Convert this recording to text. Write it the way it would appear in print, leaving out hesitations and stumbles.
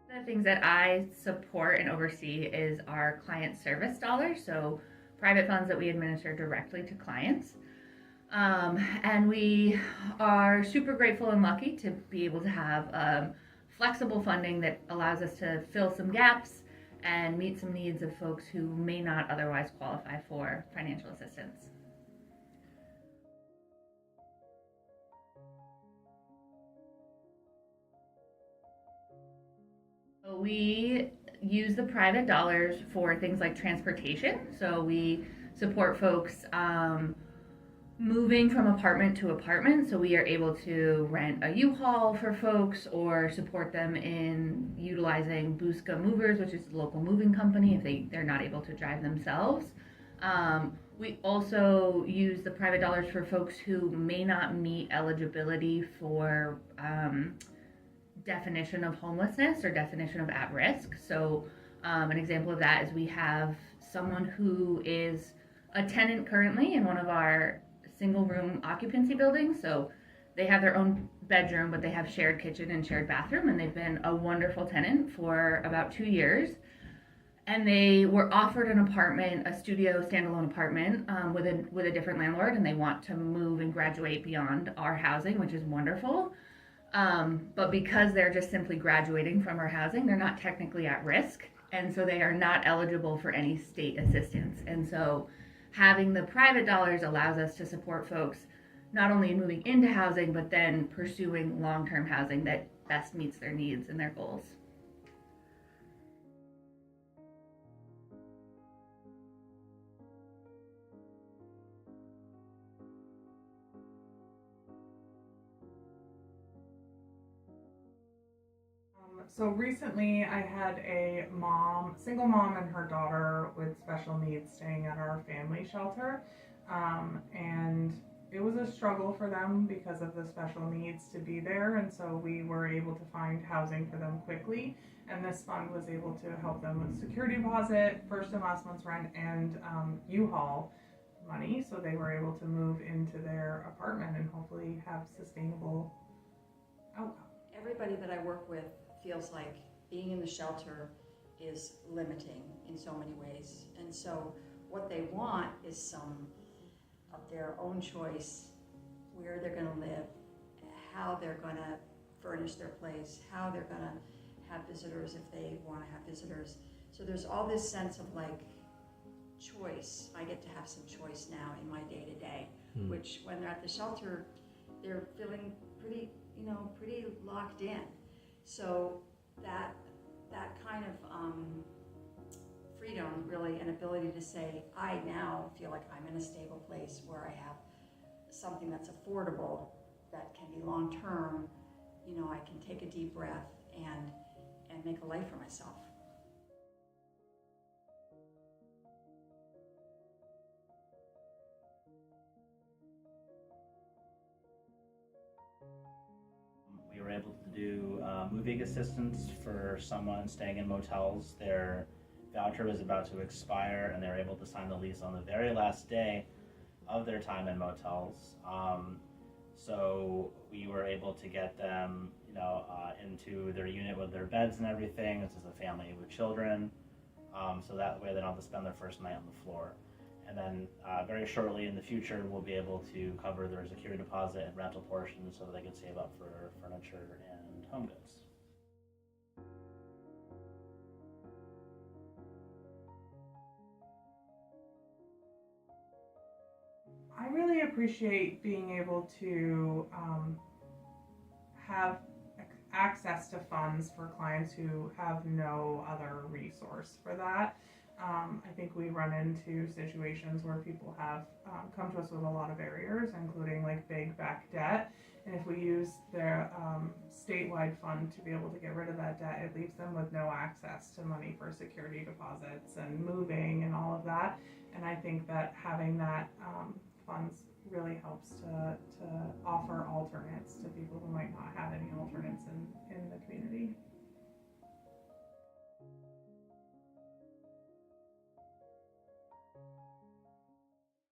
The things that I support and oversee is our client service dollars, so private funds that we administer directly to clients. And we are super grateful and lucky to be able to have flexible funding that allows us to fill some gaps and meet some needs of folks who may not otherwise qualify for financial assistance. We use the private dollars for things like transportation. So we support folks moving from apartment to apartment. So we are able to rent a U-Haul for folks or support them in utilizing Busca Movers, which is a local moving company if they're not able to drive themselves. We also use the private dollars for folks who may not meet eligibility for definition of homelessness or definition of at risk. So, an example of that is we have someone who is a tenant currently in one of our single room occupancy buildings. So, they have their own bedroom, but they have shared kitchen and shared bathroom, and they've been a wonderful tenant for about 2 years. And they were offered an apartment, a studio standalone apartment with a different landlord, and they want to move and graduate beyond our housing, which is wonderful. But because they're just simply graduating from our housing, they're not technically at risk, and so they are not eligible for any state assistance. And so having the private dollars allows us to support folks not only in moving into housing, but then pursuing long-term housing that best meets their needs and their goals. So recently I had a single mom and her daughter with special needs staying at our family shelter. And it was a struggle for them because of the special needs to be there. And so we were able to find housing for them quickly. And this fund was able to help them with security deposit, first and last month's rent, and U-Haul money. So they were able to move into their apartment and hopefully have sustainable outcome. Everybody that I work with feels like being in the shelter is limiting in so many ways. And so what they want is some of their own choice, where they're going to live, how they're going to furnish their place, how they're going to have visitors if they want to have visitors. So there's all this sense of like choice. I get to have some choice now in my day-to-day, which when they're at the shelter, they're feeling pretty locked in. So that kind of freedom, really, and ability to say, I now feel like I'm in a stable place where I have something that's affordable, that can be long-term. I can take a deep breath and make a life for myself. We were able to do moving assistance for someone staying in motels. Their voucher was about to expire, and they were able to sign the lease on the very last day of their time in motels. So we were able to get them, into their unit with their beds and everything. This is a family with children, so that way they don't have to spend their first night on the floor. And then very shortly in the future, we'll be able to cover their security deposit and rental portions so they can save up for furniture and home goods. I really appreciate being able to have access to funds for clients who have no other resource for that. I think we run into situations where people have come to us with a lot of barriers, including like big back debt. And if we use their statewide fund to be able to get rid of that debt, it leaves them with no access to money for security deposits and moving and all of that. And I think that having that funds really helps to offer alternates to people who might not have any alternates in the community.